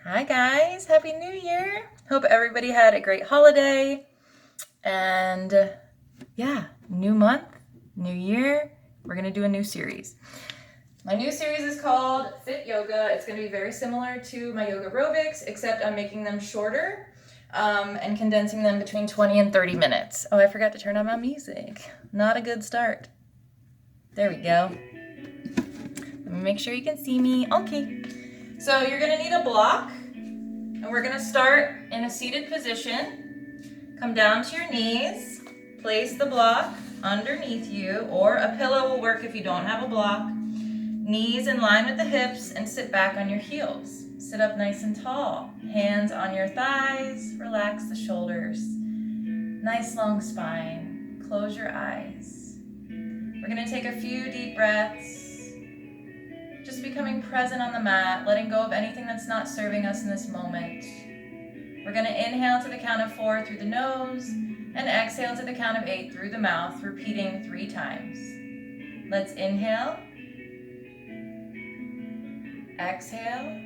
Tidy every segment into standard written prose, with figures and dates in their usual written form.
Hi guys, Happy New Year. Hope everybody had a great holiday. And yeah, new month, new year. We're gonna do a new series. My new series is called Fit Yoga. It's gonna be very similar to my yoga aerobics, except I'm making them shorter and condensing them between 20 and 30 minutes. Oh, I forgot to turn on my music. Not a good start. There we go. Let me make sure you can see me. Okay. So you're gonna need a block. And we're gonna start in a seated position. Come down to your knees. Place the block underneath you, or a pillow will work if you don't have a block. Knees in line with the hips and sit back on your heels. Sit up nice and tall. Hands on your thighs. Relax the shoulders. Nice long spine. Close your eyes. We're gonna take a few deep breaths. Just becoming present on the mat, letting go of anything that's not serving us in this moment. We're going to inhale to the count of 4 through the nose and exhale to the count of 8 through the mouth, repeating 3 times. Let's inhale, exhale,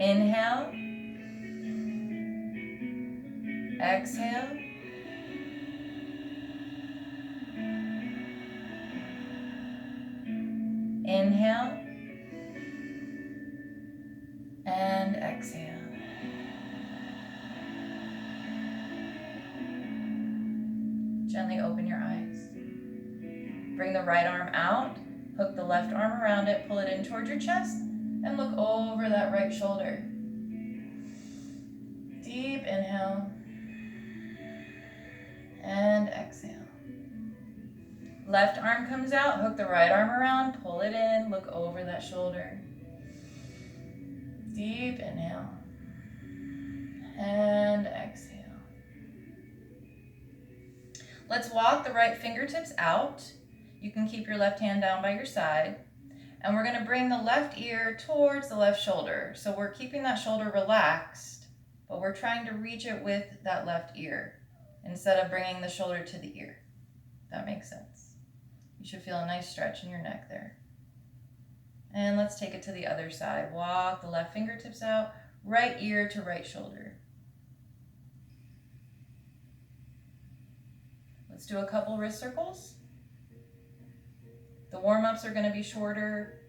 inhale, exhale, inhale, and exhale. Gently open your eyes. Bring the right arm out, hook the left arm around it, pull it in towards your chest, and look over that right shoulder. Deep inhale, and exhale. Left arm comes out, hook the right arm around, pull it in, look over that shoulder. Deep inhale, and exhale. Let's walk the right fingertips out. You can keep your left hand down by your side. And we're going to bring the left ear towards the left shoulder. So we're keeping that shoulder relaxed, but we're trying to reach it with that left ear instead of bringing the shoulder to the ear. That makes sense. You should feel a nice stretch in your neck there. And let's take it to the other side. Walk the left fingertips out, right ear to right shoulder. Let's do a couple wrist circles. The warm-ups are going to be shorter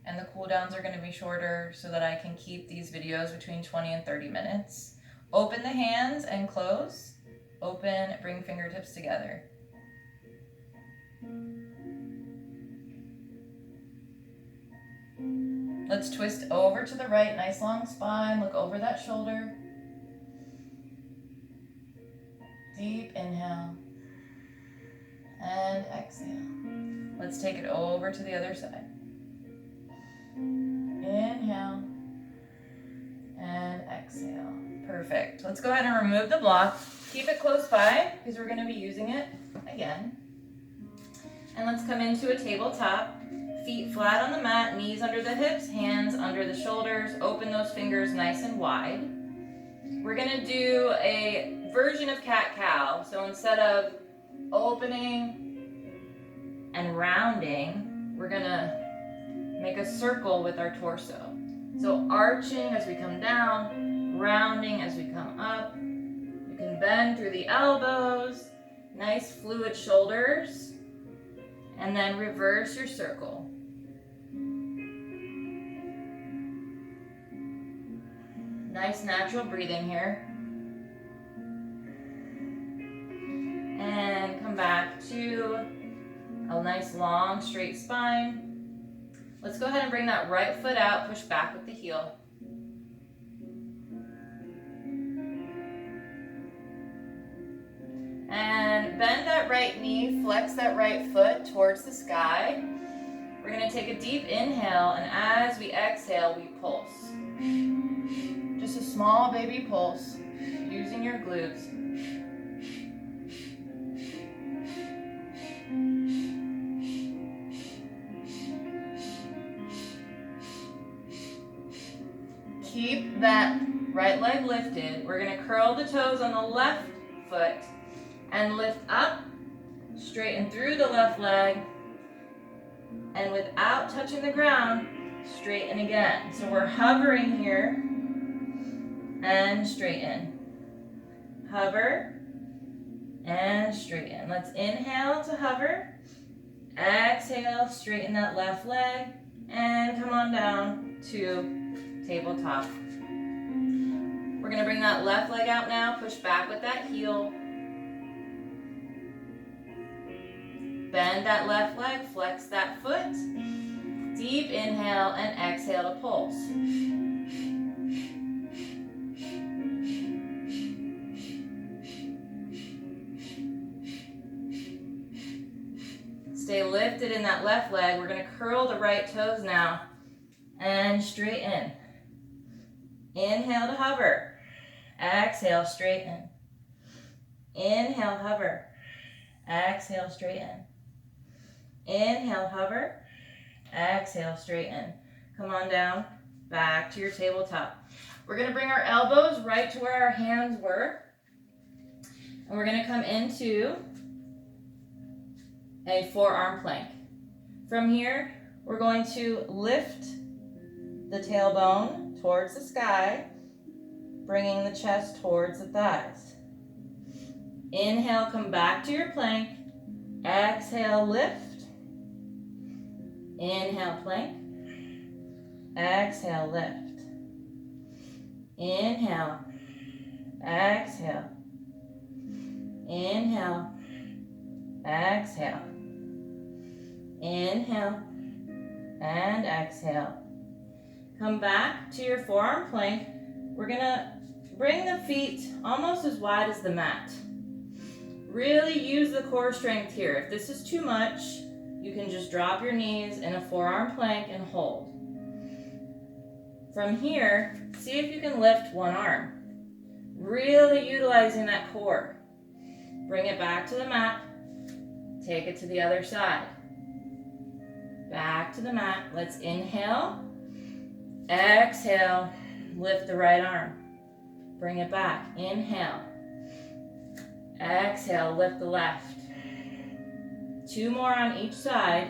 and the cool downs are going to be shorter so that I can keep these videos between 20 and 30 minutes. Open the hands and close. Open, bring fingertips together. Let's twist over to the right, nice long spine, look over that shoulder. Deep inhale and exhale. Let's take it over to the other side. Inhale and exhale. Perfect. Let's go ahead and remove the block. Keep it close by because we're going to be using it again. And let's come into a tabletop. Feet flat on the mat, knees under the hips, hands under the shoulders. Open those fingers nice and wide. We're going to do a version of cat-cow. So instead of opening and rounding, we're going to make a circle with our torso. So arching as we come down, rounding as we come up. You can bend through the elbows, nice fluid shoulders, and then reverse your circle. Nice natural breathing here. And come back to a nice long straight spine. Let's go ahead and bring that right foot out, push back with the heel. And bend that right knee, flex that right foot towards the sky. We're going to take a deep inhale, and as we exhale, we pulse. Just a small baby pulse, using your glutes. Keep that right leg lifted. We're going to curl the toes on the left foot and lift up, straighten through the left leg, And without touching the ground, straighten again. So we're hovering here and straighten. Hover and straighten. Let's inhale to hover. Exhale, straighten that left leg and come on down to tabletop. We're going to bring that left leg out now. Push back with that heel. Bend that left leg, flex that foot. Deep inhale and exhale to pulse. Stay lifted in that left leg. We're going to curl the right toes now and straighten. Inhale to hover. Exhale, straighten. Inhale, hover. Exhale, straighten. Inhale, hover. Exhale, straighten. Come on down, back to your tabletop. We're going to bring our elbows right to where our hands were. And we're going to come into a forearm plank. From here, we're going to lift the tailbone towards the sky, bringing the chest towards the thighs. Inhale, come back to your plank. Exhale, lift. Inhale, plank. Exhale, lift. Inhale. Exhale. Inhale. Exhale. Inhale. And exhale. Come back to your forearm plank. We're going to bring the feet almost as wide as the mat. Really use the core strength here. If this is too much, you can just drop your knees in a forearm plank and hold. From here, see if you can lift one arm. Really utilizing that core. Bring it back to the mat. Take it to the other side. Back to the mat. Let's inhale. Exhale. Lift the right arm. Bring it back. Inhale. Exhale. Lift the left. 2 more on each side.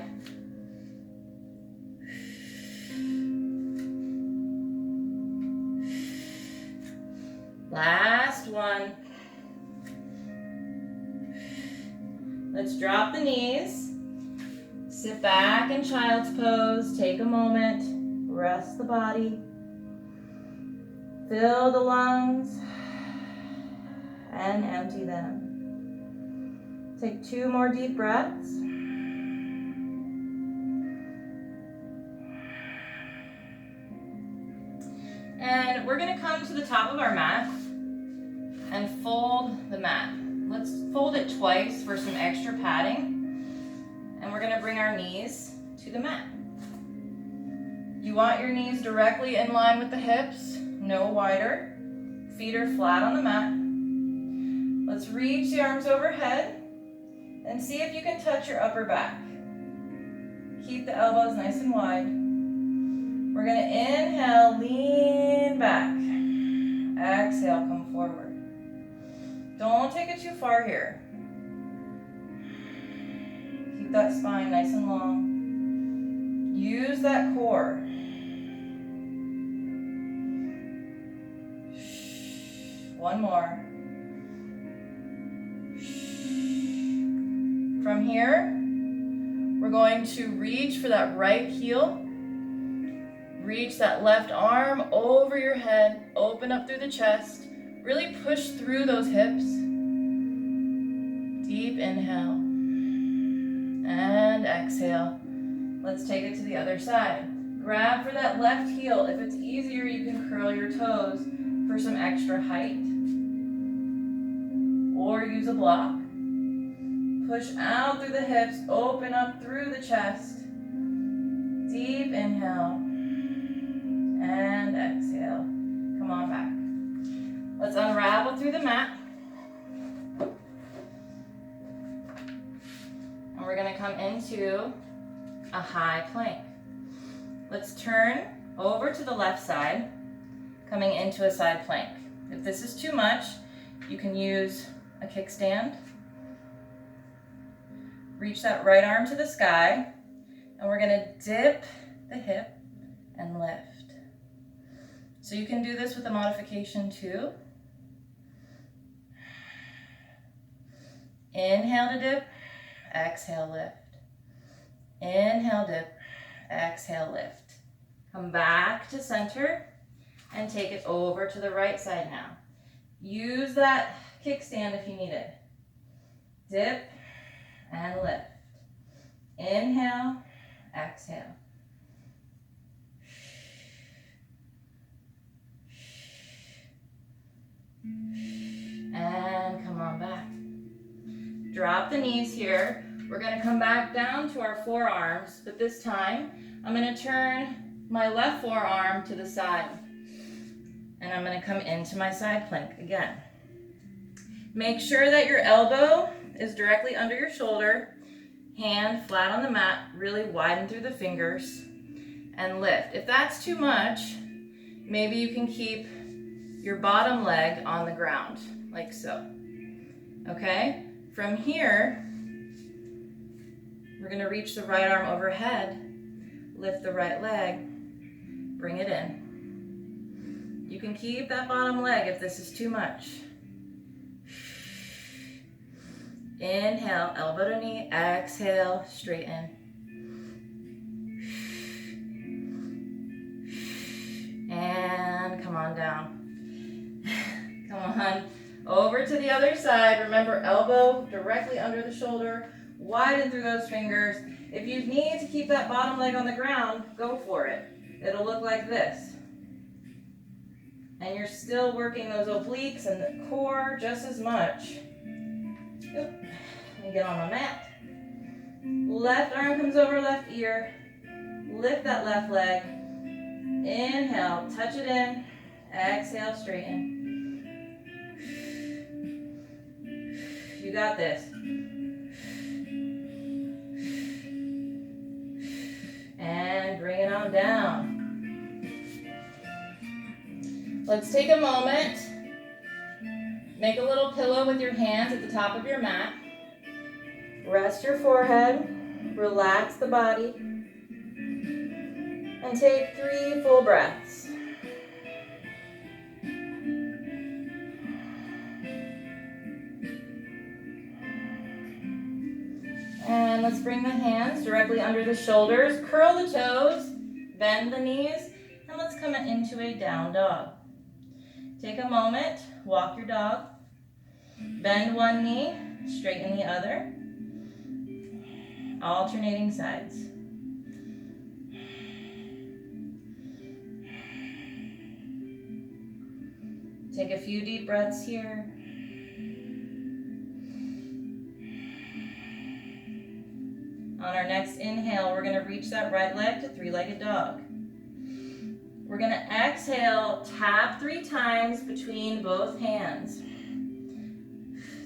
Last one. Let's drop the knees. Sit back in child's pose. Take a moment. Rest the body. Fill the lungs and empty them. Take 2 more deep breaths. And we're going to come to the top of our mat and fold the mat. Let's fold it twice for some extra padding. And we're going to bring our knees to the mat. You want your knees directly in line with the hips, no wider. Feet are flat on the mat. Let's reach the arms overhead and see if you can touch your upper back. Keep the elbows nice and wide. We're going to inhale, lean back. Exhale, come forward. Don't take it too far here. Keep that spine nice and long. Use that core. One more. From here, we're going to reach for that right heel. Reach that left arm over your head. Open up through the chest. Really push through those hips. Deep inhale. And exhale. Let's take it to the other side. Grab for that left heel. If it's easier, you can curl your toes for some extra height. Or use a block. Push out through the hips, open up through the chest. Deep inhale. And exhale. Come on back. Let's unravel through the mat. And we're going to come into a high plank. Let's turn over to the left side, coming into a side plank. If this is too much, you can use a kickstand. Reach that right arm to the sky, And we're gonna dip the hip and lift. So you can do this with a modification too. Inhale to dip, exhale, lift. Inhale, dip, exhale, lift. Come back to center and take it over to the right side now. Use that kickstand if you need it. Dip and lift. Inhale, exhale. And come on back. Drop the knees here. We're going to come back down to our forearms, but this time I'm going to turn my left forearm to the side. And I'm going to come into my side plank again. Make sure that your elbow is directly under your shoulder, hand flat on the mat, really widen through the fingers, and lift. If that's too much, maybe you can keep your bottom leg on the ground, like so. Okay? From here, we're going to reach the right arm overhead, lift the right leg, bring it in. You can keep that bottom leg if this is too much. Inhale, elbow to knee, exhale, straighten. And come on down. Come on, over to the other side. Remember, elbow directly under the shoulder, widen through those fingers. If you need to keep that bottom leg on the ground, go for it. It'll look like this. And you're still working those obliques and the core just as much. Oop. Let me get on my mat. Left arm comes over left ear. Lift that left leg. Inhale, touch it in. Exhale, straighten. You got this. And bring it on down. Let's take a moment. Make a little pillow with your hands at the top of your mat. Rest your forehead. Relax the body. And take 3 full breaths. And let's bring the hands directly under the shoulders. Curl the toes, bend the knees, and let's come into a down dog. Take a moment, walk your dog. Bend one knee, straighten the other. Alternating sides. Take a few deep breaths here. On our next inhale, we're going to reach that right leg to 3-legged dog. We're going to exhale, tap 3 times between both hands.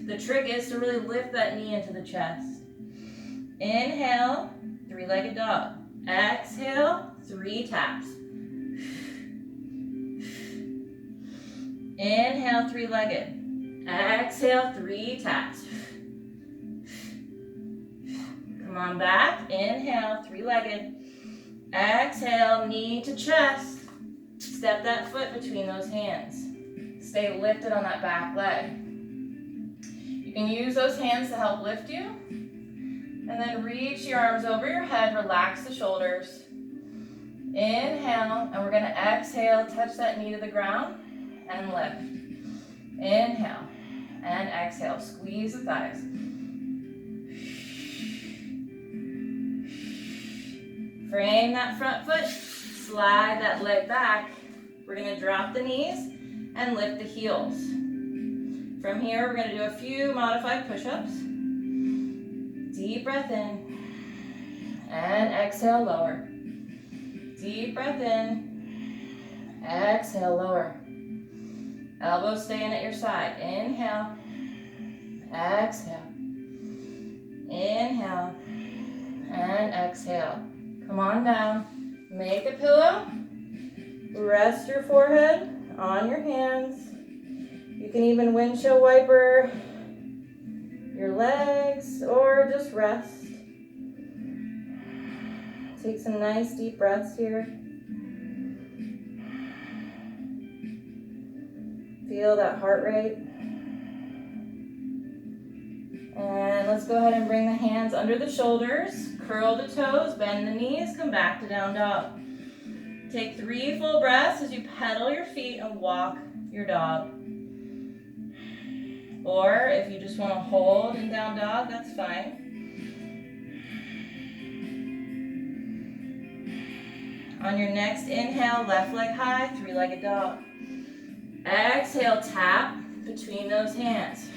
The trick is to really lift that knee into the chest. Inhale, 3-legged dog. Exhale, 3 taps. Inhale, 3-legged. Exhale, 3 taps. Come on back. Inhale, 3-legged. Exhale, knee to chest. Step that foot between those hands. Stay lifted on that back leg. You can use those hands to help lift you. And then reach your arms over your head. Relax the shoulders. Inhale, and we're going to exhale. Touch that knee to the ground and lift. Inhale and exhale. Squeeze the thighs. Frame that front foot, slide that leg back. We're going to drop the knees and lift the heels. From here, we're going to do a few modified push-ups. Deep breath in and exhale, lower. Deep breath in, exhale, lower. Elbows staying at your side. Inhale, exhale. Inhale and exhale. Come on down. Make a pillow. Rest your forehead on your hands. You can even windshield wiper your legs or just rest. Take some nice deep breaths here. Feel that heart rate. And let's go ahead and bring the hands under the shoulders, curl the toes, bend the knees, come back to down dog. Take 3 full breaths as you pedal your feet and walk your dog. Or if you just want to hold in down dog, that's fine. On your next inhale, left leg high, 3-legged dog. Exhale, tap between those hands.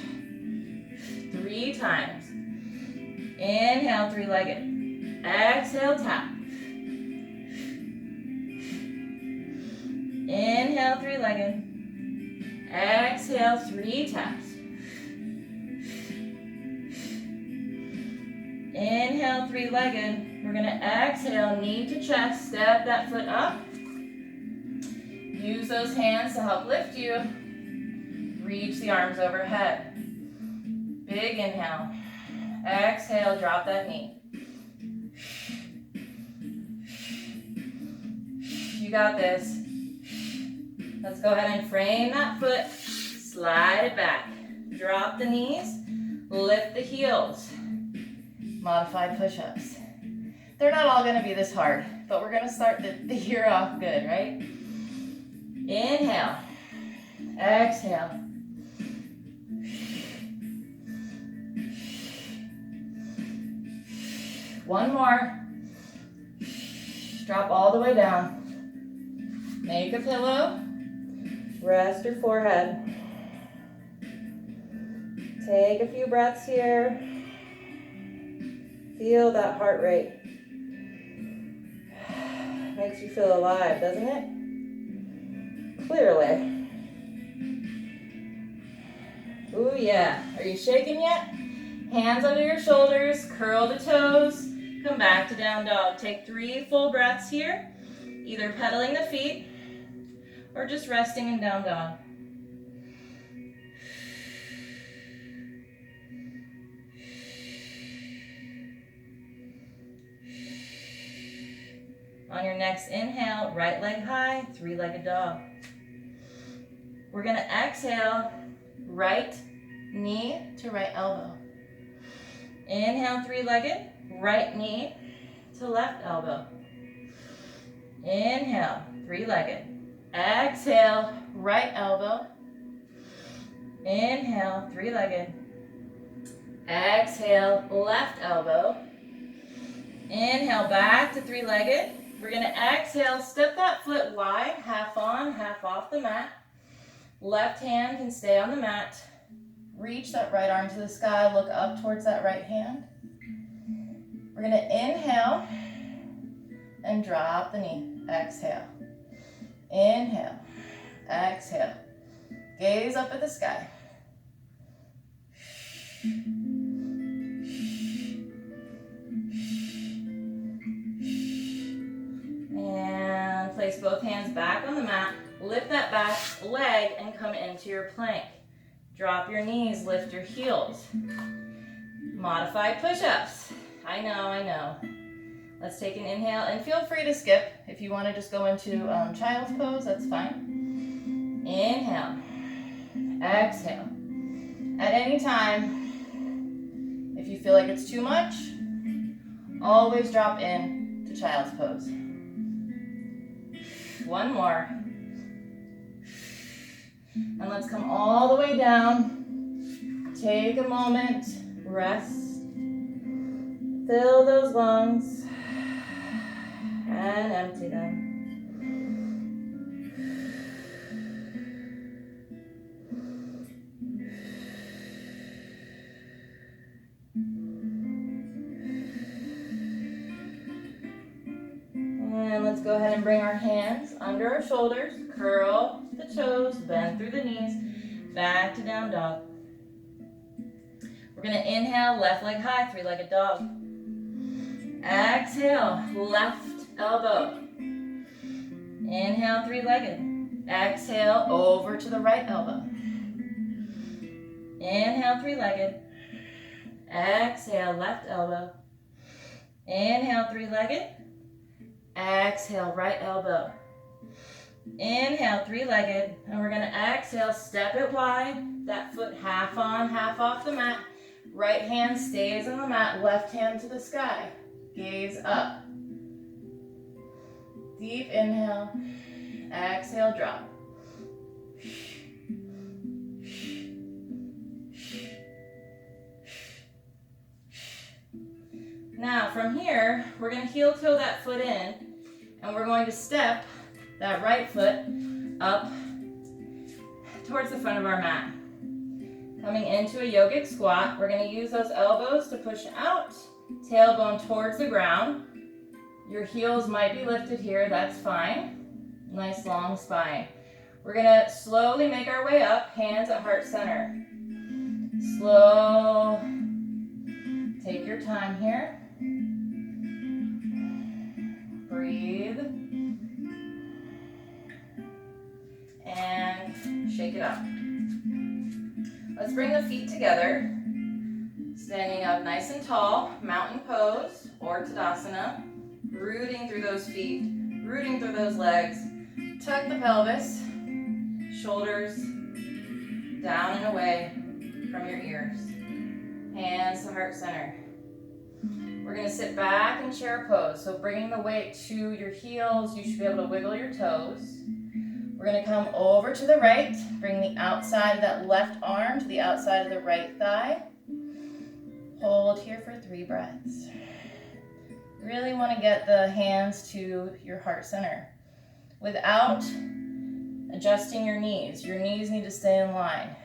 3 times. Inhale, 3-legged. Exhale, tap. Inhale, 3-legged. Exhale, 3 taps. Inhale, 3-legged. We're going to exhale, knee to chest, step that foot up. Use those hands to help lift you. Reach the arms overhead. Big inhale. Exhale, drop that knee. You got this. Let's go ahead and frame that foot. Slide it back. Drop the knees. Lift the heels. Modified push-ups. They're not all going to be this hard, but we're going to start the year off good, right? Inhale. Exhale. One more. Drop all the way down. Make a pillow. Rest your forehead. Take a few breaths here. Feel that heart rate. Makes you feel alive, doesn't it? Clearly. Ooh, yeah. Are you shaking yet? Hands under your shoulders, curl the toes, come back to down dog. Take 3 full breaths here, either pedaling the feet or just resting in down dog. On your next inhale, right leg high, 3-legged dog. We're going to exhale, right knee to right elbow. Inhale, 3-legged, right knee to left elbow. Inhale, 3-legged. Exhale, right elbow. Inhale, 3-legged. Exhale, left elbow. Inhale, back to 3-legged. We're going to exhale, step that foot wide, half on, half off the mat. Left hand can stay on the mat. Reach that right arm to the sky, look up towards that right hand. We're going to inhale and drop the knee. Exhale. Inhale. Exhale. Gaze up at the sky. And place both hands back on the mat. Lift that back leg and come into your plank. Drop your knees, lift your heels. Modified push-ups. I know. Let's take an inhale and feel free to skip. If you want to just go into child's pose, that's fine. Inhale. Exhale. At any time, if you feel like it's too much, always drop in to child's pose. One more. And let's come all the way down. Take a moment, rest. Fill those lungs and empty them. And let's go ahead and bring our hands under our shoulders, curl the toes, bend through the knees, back to down dog. We're going to inhale, left leg high, 3-legged dog. Exhale, left elbow. Inhale, 3-legged. Exhale, over to the right elbow. Inhale, 3-legged. Exhale, left elbow. Inhale, 3-legged. Exhale, right elbow. Inhale, three-legged, and we're gonna exhale, step it wide. That foot half on, half off the mat. Right hand stays on the mat, left hand to the sky. Gaze up. Deep inhale, exhale, drop. Now from here, we're going to heel toe that foot in, and we're going to step that right foot up towards the front of our mat. Coming into a yogic squat, we're going to use those elbows to push out, tailbone towards the ground. Your heels might be lifted here, that's fine. Nice long spine. We're going to slowly make our way up, hands at heart center. Slow. Take your time here. Breathe. And shake it up. Let's bring the feet together. Standing up nice and tall, mountain pose or Tadasana. Rooting through those feet, rooting through those legs. Tuck the pelvis, shoulders down and away from your ears. Hands to heart center. We're going to sit back in chair pose. So bringing the weight to your heels, you should be able to wiggle your toes. We're going to come over to the right, bring the outside of that left arm to the outside of the right thigh. Hold here for 3 breaths. Really want to get the hands to your heart center without adjusting your knees. Your knees need to stay in line.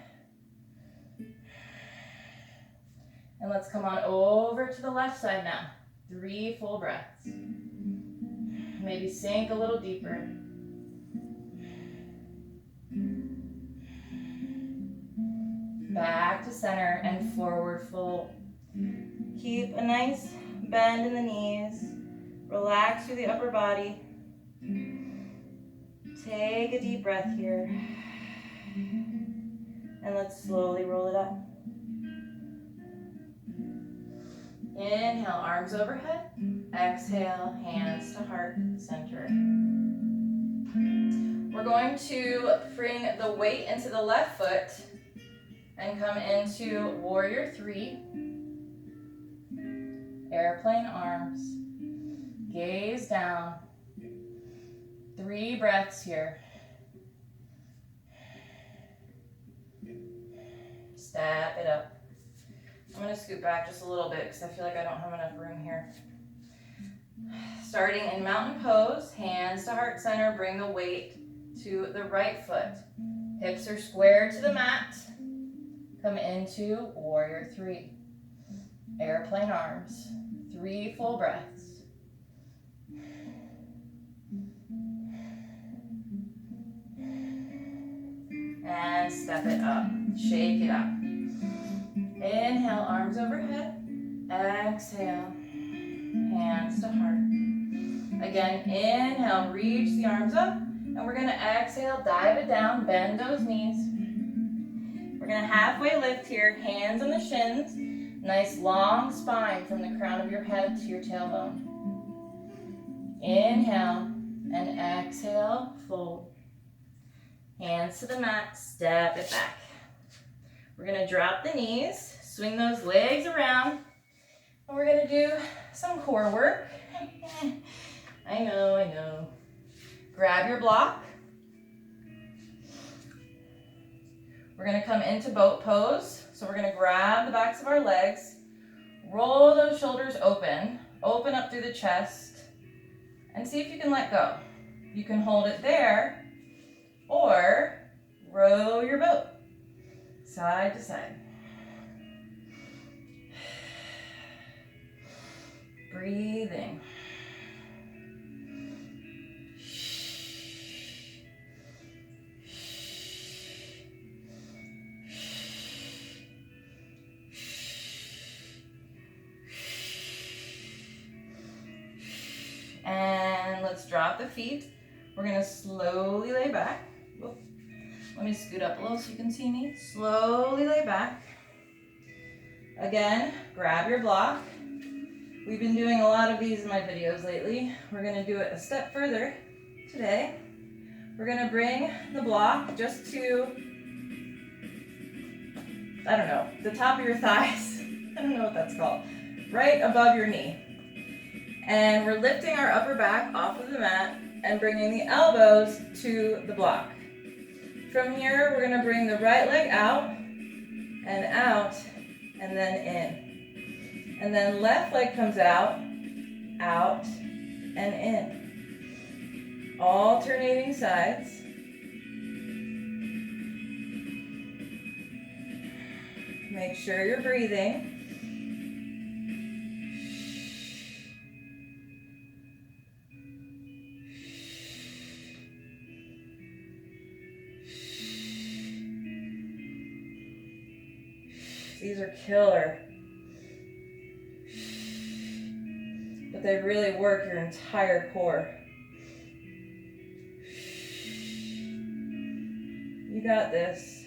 And let's come on over to the left side now. 3 full breaths. Maybe sink a little deeper. Back to center and forward fold. Keep a nice bend in the knees. Relax through the upper body. Take a deep breath here. And let's slowly roll it up. Inhale, arms overhead. Exhale, hands to heart center. We're going to bring the weight into the left foot and come into warrior 3. Airplane arms. Gaze down. 3 breaths here. Step it up. I'm going to scoot back just a little bit because I feel like I don't have enough room here. Starting in mountain pose, hands to heart center, bring the weight to the right foot. Hips are square to the mat. Come into warrior 3. Airplane arms. 3 full breaths. And step it up. Shake it up. Inhale, arms overhead. Exhale, hands to heart. Again, inhale, reach the arms up. And we're going to exhale, dive it down, bend those knees. We're going to halfway lift here, hands on the shins. Nice long spine from the crown of your head to your tailbone. Inhale and exhale, fold. Hands to the mat, step it back. We're going to drop the knees, swing those legs around, and we're going to do some core work. I know. Grab your block. We're going to come into boat pose. So we're going to grab the backs of our legs, roll those shoulders open up through the chest, and see if you can let go. You can hold it there, or row your boat side to side. Breathing. And let's drop the feet. We're going to slowly lay back. Whoop. Let me scoot up a little so you can see me. Slowly lay back. Again, grab your block. We've been doing a lot of these in my videos lately. We're going to do it a step further today. We're going to bring the block just to, I don't know, the top of your thighs. I don't know what that's called. Right above your knee. And we're lifting our upper back off of the mat and bringing the elbows to the block. From here, we're going to bring the right leg out, and then in. And then left leg comes out, and in. Alternating sides. Make sure you're breathing. These are killer. But they really work your entire core. You got this.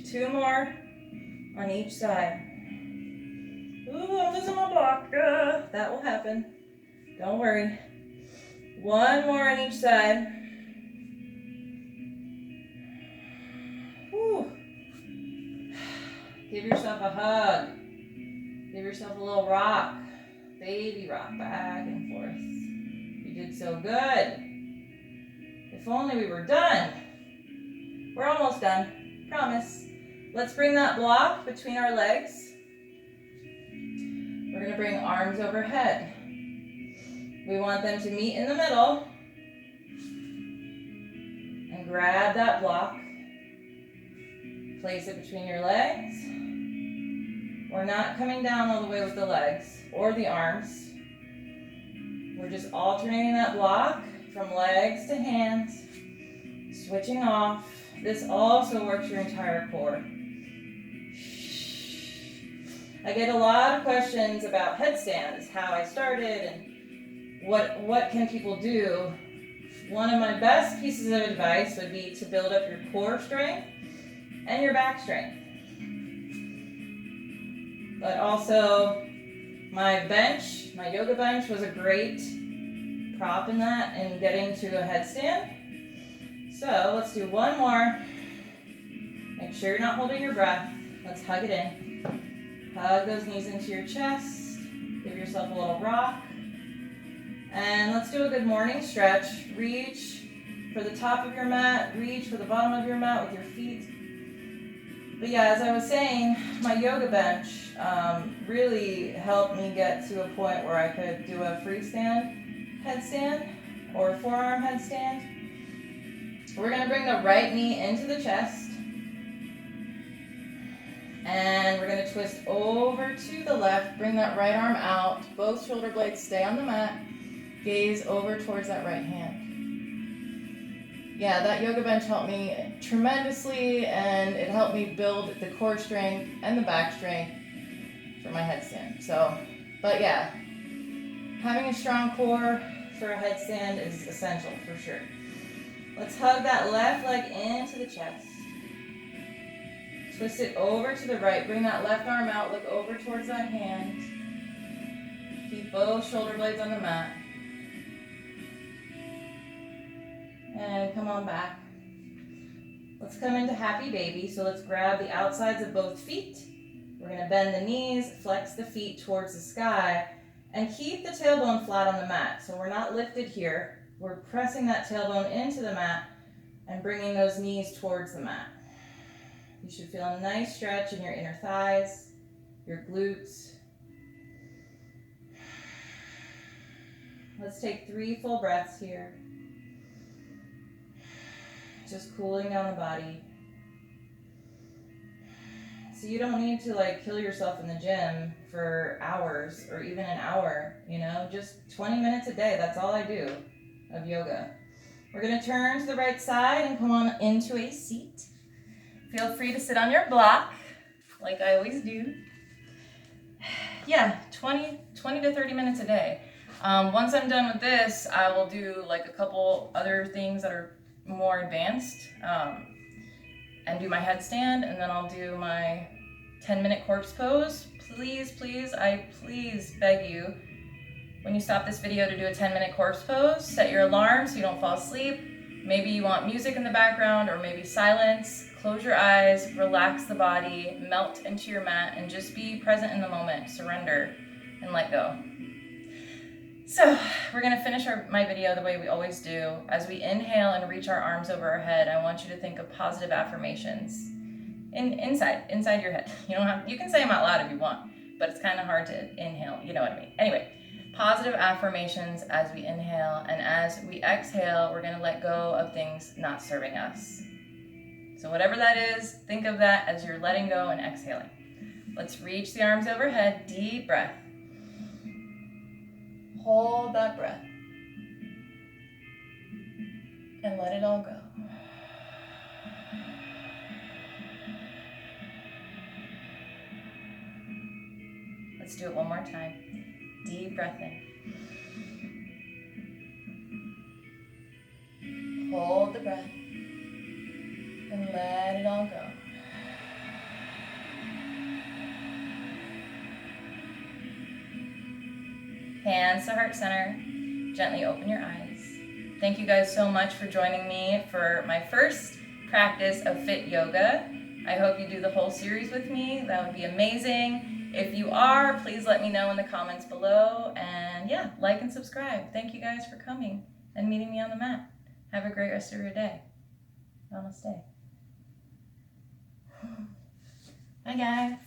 2 more on each side. Ooh, I'm losing my block. That will happen. Don't worry. 1 more on each side. Whew. Give yourself a hug. Give yourself a little rock. Baby rock back and forth. You did so good. If only we were done. We're almost done. Promise. Let's bring that block between our legs. We're going to bring arms overhead. We want them to meet in the middle. And grab that block. Place it between your legs. We're not coming down all the way with the legs or the arms. We're just alternating that block from legs to hands. Switching off. This also works your entire core. I get a lot of questions about headstands, how I started, and what can people do. One of my best pieces of advice would be to build up your core strength and your back strength. But also, my bench, my yoga bench, was a great prop in that and getting to a headstand. So let's do 1 more. Make sure you're not holding your breath. Let's hug it in. Hug those knees into your chest. Give yourself a little rock. And let's do a good morning stretch. Reach for the top of your mat. Reach for the bottom of your mat with your feet. But yeah, as I was saying, my yoga bench really helped me get to a point where I could do a freestand headstand or forearm headstand. We're going to bring the right knee into the chest. And we're going to twist over to the left. Bring that right arm out. Both shoulder blades stay on the mat. Gaze over towards that right hand. Yeah, that yoga bench helped me tremendously, and it helped me build the core strength and the back strength for my headstand. So, but yeah, having a strong core for a headstand is essential for sure. Let's hug that left leg into the chest. Twist it over to the right. Bring that left arm out. Look over towards that hand. Keep both shoulder blades on the mat. And come on back. Let's come into happy baby. So let's grab the outsides of both feet. We're going to bend the knees, flex the feet towards the sky, and keep the tailbone flat on the mat. So we're not lifted here. We're pressing that tailbone into the mat and bringing those knees towards the mat. You should feel a nice stretch in your inner thighs, your glutes. Let's take 3 full breaths here. Just cooling down the body. So you don't need to kill yourself in the gym for hours or even an hour, just 20 minutes a day. That's all I do of yoga. We're going to turn to the right side and come on into a seat. Feel free to sit on your block, like I always do. Yeah, 20 to 30 minutes a day. Once I'm done with this, I will do a couple other things that are more advanced. and do my headstand, and then I'll do my 10-minute corpse pose. Please, please, I please beg you, when you stop this video to do a 10-minute corpse pose, set your alarm so you don't fall asleep. Maybe you want music in the background or maybe silence. Close your eyes, relax the body, melt into your mat, and just be present in the moment. Surrender and let go. So we're gonna finish my video the way we always do. As we inhale and reach our arms over our head, I want you to think of positive affirmations inside your head. You can say them out loud if you want, but it's kind of hard to inhale, you know what I mean. Anyway, positive affirmations as we inhale, and as we exhale, we're gonna let go of things not serving us. So whatever that is, think of that as you're letting go and exhaling. Let's reach the arms overhead, deep breath. Hold that breath. And let it all go. Let's do it one more time. Deep breath in. Hold the breath. And let it all go. Hands to heart center. Gently open your eyes. Thank you guys so much for joining me for my first practice of fit yoga. I hope you do the whole series with me. That would be amazing. If you are, please let me know in the comments below. And yeah, like and subscribe. Thank you guys for coming and meeting me on the mat. Have a great rest of your day. Namaste. Bye guys.